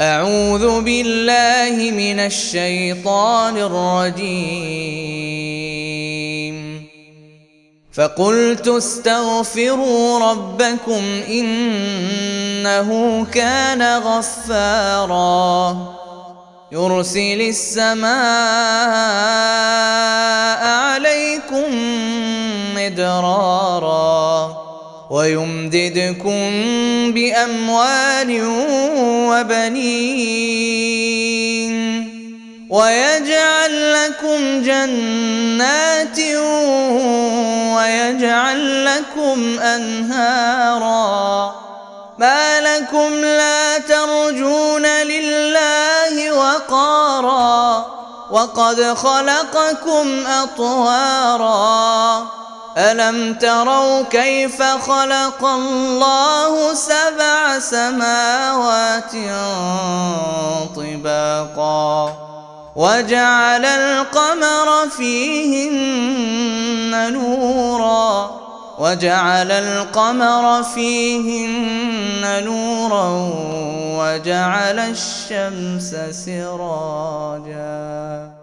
أعوذ بالله من الشيطان الرجيم. فقلت استغفروا ربكم إنه كان غفارا يرسل السماء عليكم مدرارا ويمددكم بأموال وبنين ويجعل لكم جنات ويجعل لكم أنهارا ما لكم لا ترجون لله وقارا وقد خلقكم أطوارا ألم تروا كيف خلق الله 7 سماوات طباقا وجعل القمر فيهن نورا وجعل الشمس سراجا